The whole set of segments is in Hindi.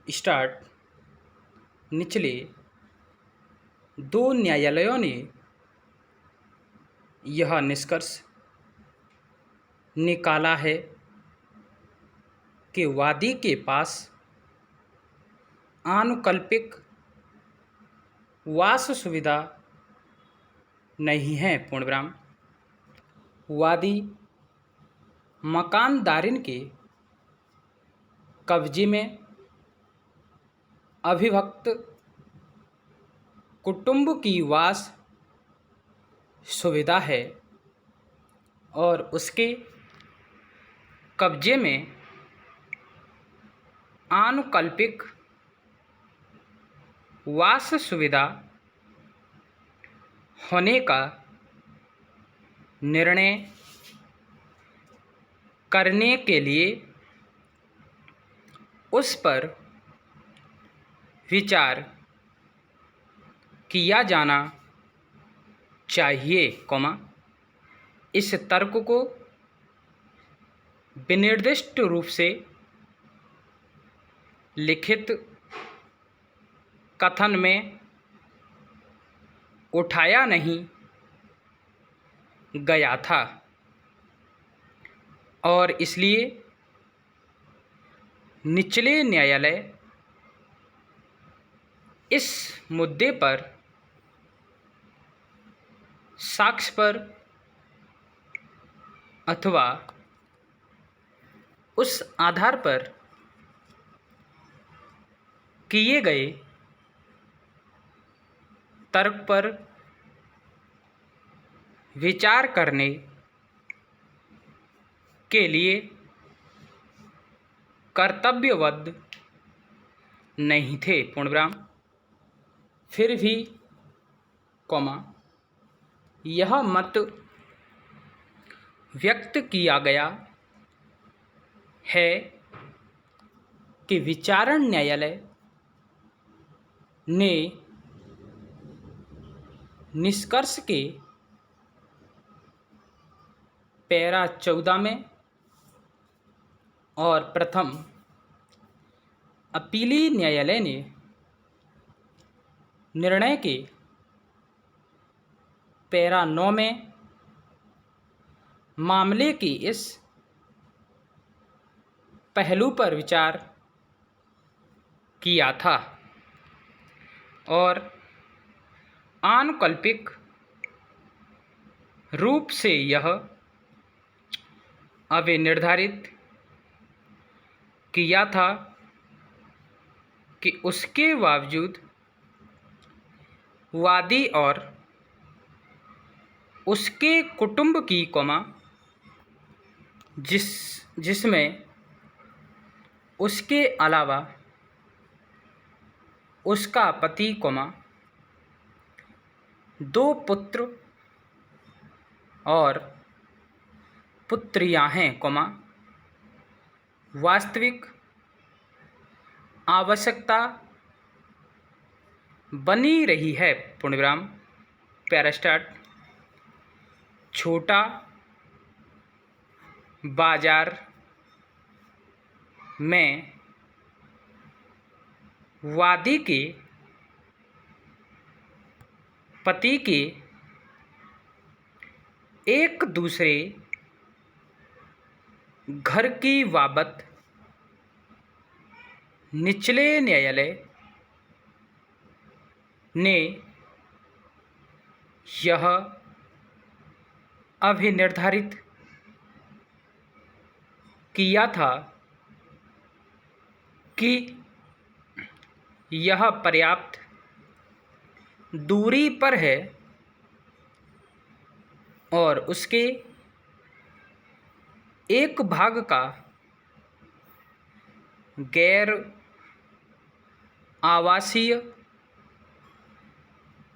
स्टार्ट। निचले दो न्यायालयों ने यह निष्कर्ष निकाला है कि वादी के पास आनुकल्पिक वास सुविधा नहीं है। पूर्णविराम। वादी मकानदारिन के कब्जे में अविभक्त कुटुंब की वास सुविधा है और उसके कब्जे में आनुकल्पिक वास सुविधा होने का निर्णय करने के लिए उस पर विचार किया जाना चाहिए, इस तर्क को विनिर्दिष्ट रूप से लिखित कथन में उठाया नहीं गया था और इसलिए निचले न्यायालय इस मुद्दे पर साक्ष्य पर अथवा उस आधार पर किए गए तर्क पर विचार करने के लिए कर्तव्यबद्ध नहीं थे। पूर्णविराम। फिर भी यह मत व्यक्त किया गया है कि विचारण न्यायालय ने निष्कर्ष के पैरा 14 में और प्रथम अपीली न्यायालय ने निर्णय के पैरा 9 में मामले की इस पहलू पर विचार किया था और आनुकल्पिक रूप से यह अभिनिर्धारित किया था कि उसके बावजूद वादी और उसके कुटुंब की जिसमें उसके अलावा उसका पति दो पुत्र और पुत्रियां हैं, वास्तविक आवश्यकता बनी रही है। पूर्णविराम। Para start. छोटा बाजार में वादी के पति के एक दूसरे घर की बाबत निचले न्यायालय ने यह अभिनिर्धारित किया था कि यह पर्याप्त दूरी पर है और उसके एक भाग का गैर आवासीय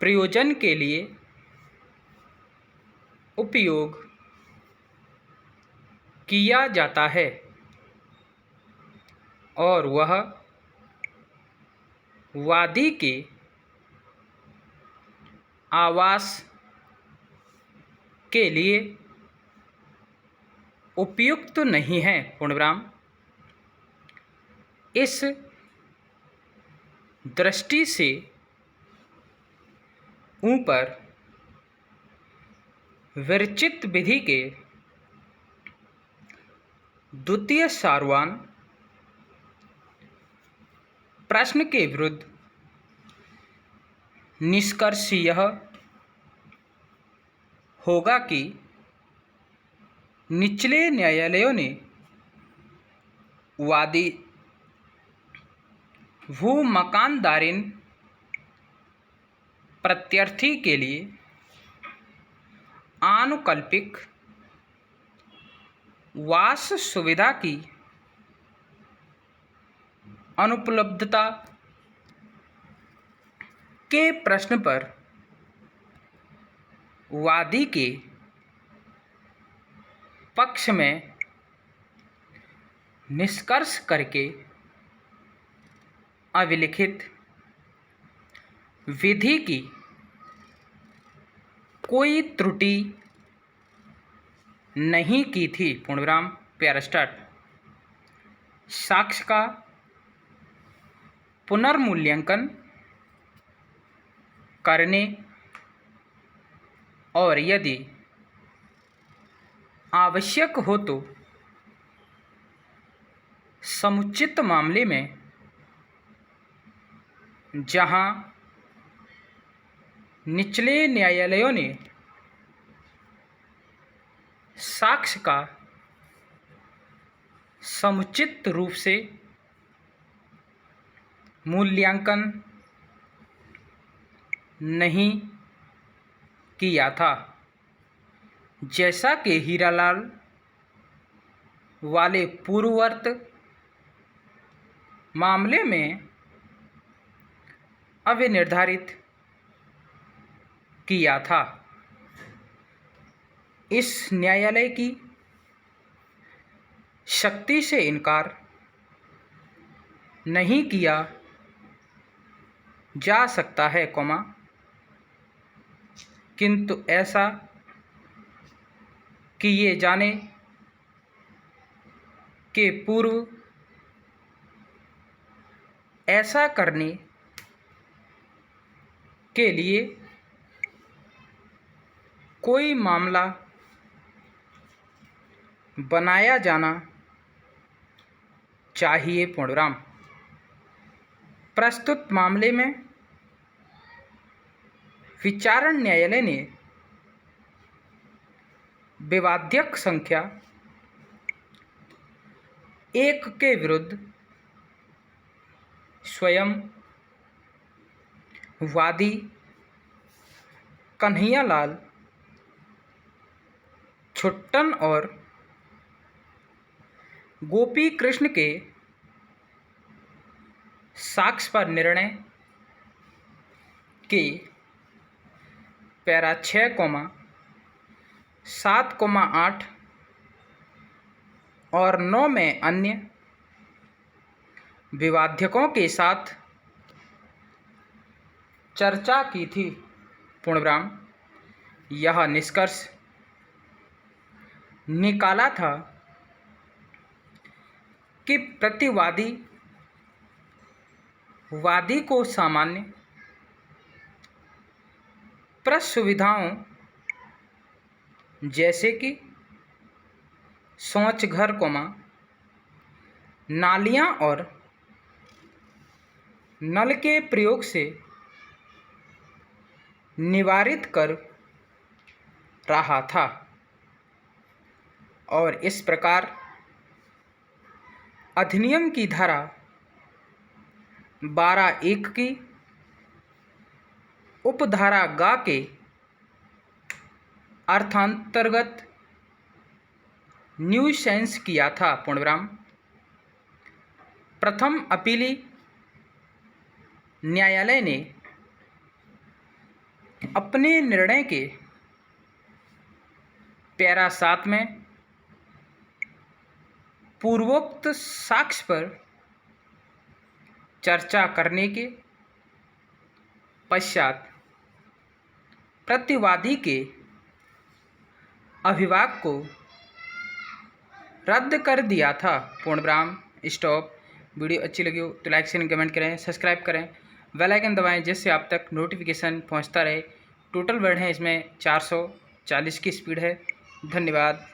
प्रयोजन के लिए उपयोग किया जाता है और वह वादी के आवास के लिए उपयुक्त नहीं है। पूर्णविराम। इस दृष्टि से ऊपर विरचित विधि के द्वितीय सारवान प्रश्न के विरुद्ध निष्कर्ष यह होगा कि निचले न्यायालयों ने वादी भू मकानदारिन प्रत्यर्थी के लिए आनुकल्पिक वास सुविधा की अनुपलब्धता के प्रश्न पर वादी के पक्ष में निष्कर्ष करके अभिलिखित विधि की कोई त्रुटि नहीं की थी। पूर्णविराम प्यारस्टार्ट। साक्ष्य का पुनर्मूल्यांकन करने और यदि आवश्यक हो तो समुचित मामले में जहां निचले न्यायालयों ने साक्ष्य का समुचित रूप से मूल्यांकन नहीं किया था, जैसा कि हीरालाल वाले पूर्ववर्त मामले में अविनिर्धारित किया था। इस न्यायालय की शक्ति से इनकार नहीं किया जा सकता है, किंतु ऐसा किए जाने के पूर्व ऐसा करने के लिए कोई मामला बनाया जाना चाहिए। पूर्णविराम। प्रस्तुत मामले में विचारण न्यायालय ने विवाद्यक संख्या 1 के विरुद्ध स्वयं वादी कन्हैयालाल छुट्टन और गोपी कृष्ण के साक्ष्य पर निर्णय के पैरा 6, 7, 8 और 9 में अन्य विवाद्यकों के साथ चर्चा की थी। पूर्णविराम। यह निष्कर्ष निकाला था कि प्रतिवादी वादी को सामान्य प्रसुविधाओं जैसे कि शौच घर, नालियां और नल के प्रयोग से निवारित कर रहा था और इस प्रकार अधिनियम की धारा 12(1) की उपधारा गा के अर्थांतर्गत न्यूसेंस किया था। पूर्णविराम। प्रथम अपीली न्यायालय ने अपने निर्णय के पैरा 7 में पूर्वोक्त साक्ष्य पर चर्चा करने के पश्चात प्रतिवादी के अभिभाग को रद्द कर दिया था। पूर्णविराम। स्टॉप। वीडियो अच्छी लगी हो तो लाइक शेयर कमेंट करें, सब्सक्राइब करें बेल आइकन दबाएं जिससे आप तक नोटिफिकेशन पहुंचता रहे। टोटल वर्ड है इसमें 440 की स्पीड है। धन्यवाद।